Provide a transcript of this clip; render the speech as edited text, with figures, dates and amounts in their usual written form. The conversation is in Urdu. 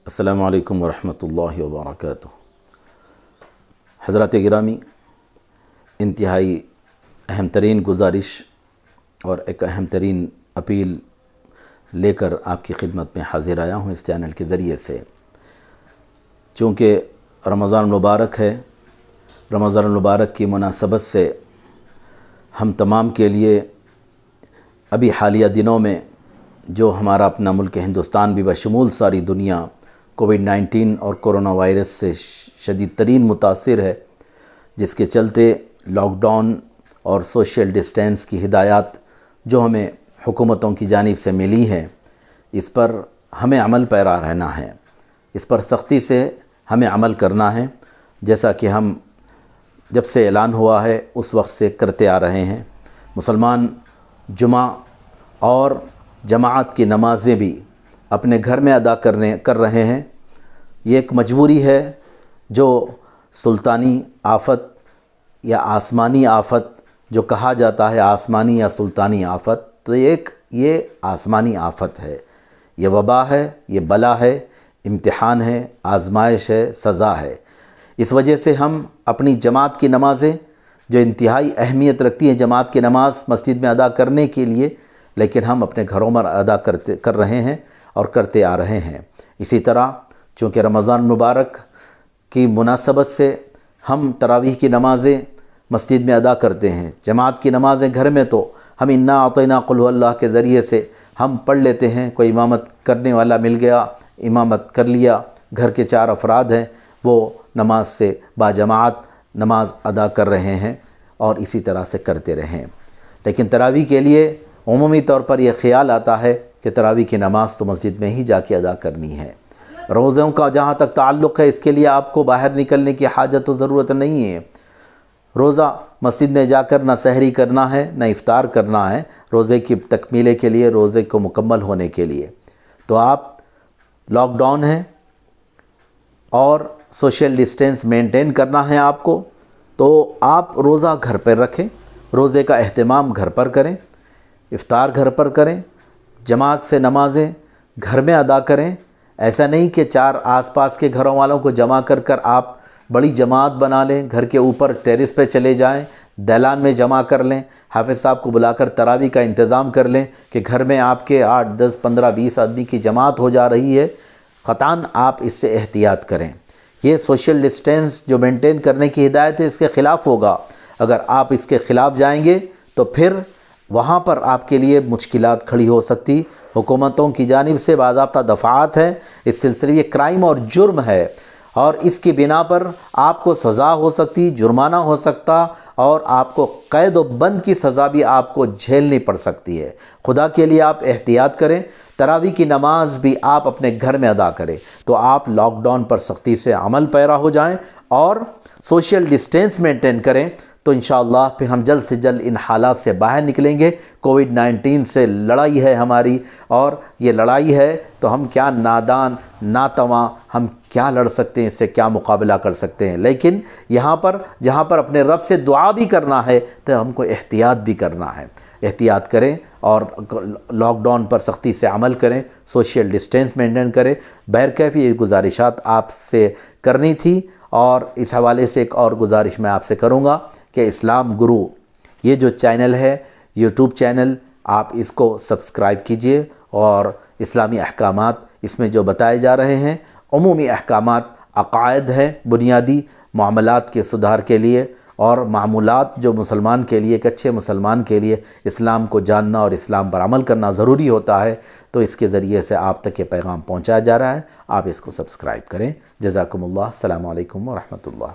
السلام علیکم ورحمۃ اللہ وبرکاتہ۔ حضرات گرامی، انتہائی اہم ترین گزارش اور ایک اہم ترین اپیل لے کر آپ کی خدمت میں حاضر آیا ہوں اس چینل کے ذریعے سے۔ چونکہ رمضان المبارک ہے، رمضان المبارک کی مناسبت سے ہم تمام کے لیے ابھی حالیہ دنوں میں جو ہمارا اپنا ملک ہندوستان بھی بشمول ساری دنیا کووڈ-19 اور کرونا وائرس سے شدید ترین متاثر ہے، جس کے چلتے لاک ڈاؤن اور سوشل ڈسٹینس کی ہدایات جو ہمیں حکومتوں کی جانب سے ملی ہیں، اس پر ہمیں عمل پیرا رہنا ہے، اس پر سختی سے ہمیں عمل کرنا ہے، جیسا کہ ہم جب سے اعلان ہوا ہے اس وقت سے کرتے آ رہے ہیں۔ مسلمان جمعہ اور جماعت کی نمازیں بھی اپنے گھر میں ادا کر رہے ہیں۔ یہ ایک مجبوری ہے جو سلطانی آفت یا آسمانی آفت جو کہا جاتا ہے، آسمانی یا سلطانی آفت، تو یہ آسمانی آفت ہے، یہ وبا ہے، یہ بلا ہے، امتحان ہے، آزمائش ہے، سزا ہے۔ اس وجہ سے ہم اپنی جماعت کی نمازیں جو انتہائی اہمیت رکھتی ہیں، جماعت کی نماز مسجد میں ادا کرنے کے لیے، لیکن ہم اپنے گھروں میں ادا کر رہے ہیں اور کرتے آ رہے ہیں۔ اسی طرح چونکہ رمضان مبارک کی مناسبت سے ہم تراویح کی نمازیں مسجد میں ادا کرتے ہیں، جماعت کی نمازیں گھر میں تو ہم انا اعطینا قل هو اللہ کے ذریعے سے ہم پڑھ لیتے ہیں، کوئی امامت کرنے والا مل گیا، امامت کر لیا، گھر کے 4 افراد ہیں، وہ نماز سے باجماعت نماز ادا کر رہے ہیں اور اسی طرح سے کرتے رہیں۔ لیکن تراویح کے لیے عمومی طور پر یہ خیال آتا ہے کہ تراویح کی نماز تو مسجد میں ہی جا کے ادا کرنی ہے۔ روزوں کا جہاں تک تعلق ہے، اس کے لیے آپ کو باہر نکلنے کی حاجت و ضرورت نہیں ہے۔ روزہ مسجد میں جا کر نہ سحری کرنا ہے نہ افطار کرنا ہے، روزے کی تکمیلے کے لیے، روزے کو مکمل ہونے کے لیے۔ تو آپ لاک ڈاؤن ہیں اور سوشل ڈسٹینس مینٹین کرنا ہے آپ کو، تو آپ روزہ گھر پر رکھیں، روزے کا اہتمام گھر پر کریں، افطار گھر پر کریں، جماعت سے نمازیں گھر میں ادا کریں۔ ایسا نہیں کہ 4 آس پاس کے گھروں والوں کو جمع کر آپ بڑی جماعت بنا لیں، گھر کے اوپر ٹیرس پہ چلے جائیں، دالان میں جمع کر لیں، حافظ صاحب کو بلا کر تراویح کا انتظام کر لیں کہ گھر میں آپ کے 8، 10، 15، 20 آدمی کی جماعت ہو جا رہی ہے۔ قطعاً آپ اس سے احتیاط کریں۔ یہ سوشل ڈسٹینس جو مینٹین کرنے کی ہدایت ہے، اس کے خلاف ہوگا۔ اگر آپ اس کے خلاف جائیں گے تو پھر وہاں پر آپ کے لیے مشکلات کھڑی ہو سکتی۔ حکومتوں کی جانب سے باضابطہ دفعات ہیں اس سلسلے، یہ کرائم اور جرم ہے، اور اس کی بنا پر آپ کو سزا ہو سکتی، جرمانہ ہو سکتا، اور آپ کو قید و بند کی سزا بھی آپ کو جھیلنی پڑ سکتی ہے۔ خدا کے لیے آپ احتیاط کریں۔ تراویح کی نماز بھی آپ اپنے گھر میں ادا کریں، تو آپ لاک ڈاؤن پر سختی سے عمل پیرا ہو جائیں اور سوشل ڈسٹینس مینٹین کریں، تو انشاءاللہ پھر ہم جلد سے جلد ان حالات سے باہر نکلیں گے۔ کووڈ-19 سے لڑائی ہے ہماری، اور یہ لڑائی ہے تو ہم کیا نادان ناتواں، ہم کیا لڑ سکتے ہیں، اس سے کیا مقابلہ کر سکتے ہیں۔ لیکن یہاں پر جہاں پر اپنے رب سے دعا بھی کرنا ہے تو ہم کو احتیاط بھی کرنا ہے۔ احتیاط کریں اور لاک ڈاؤن پر سختی سے عمل کریں، سوشل ڈسٹینس مینٹین کریں۔ بہرکیف یہ گزارشات آپ سے کرنی تھی، اور اس حوالے سے ایک اور گزارش میں آپ سے کروں گا کہ اسلام گرو یہ جو چینل ہے، یوٹیوب چینل، آپ اس کو سبسکرائب کیجئے، اور اسلامی احکامات اس میں جو بتائے جا رہے ہیں، عمومی احکامات، عقائد ہیں بنیادی معاملات کے سدھار کے لیے، اور معمولات جو مسلمان کے لیے، ایک اچھے مسلمان کے لیے اسلام کو جاننا اور اسلام پر عمل کرنا ضروری ہوتا ہے، تو اس کے ذریعے سے آپ تک یہ پیغام پہنچایا جا رہا ہے۔ آپ اس کو سبسکرائب کریں۔ جزاکم اللہ۔ السلام علیکم ورحمۃ اللہ۔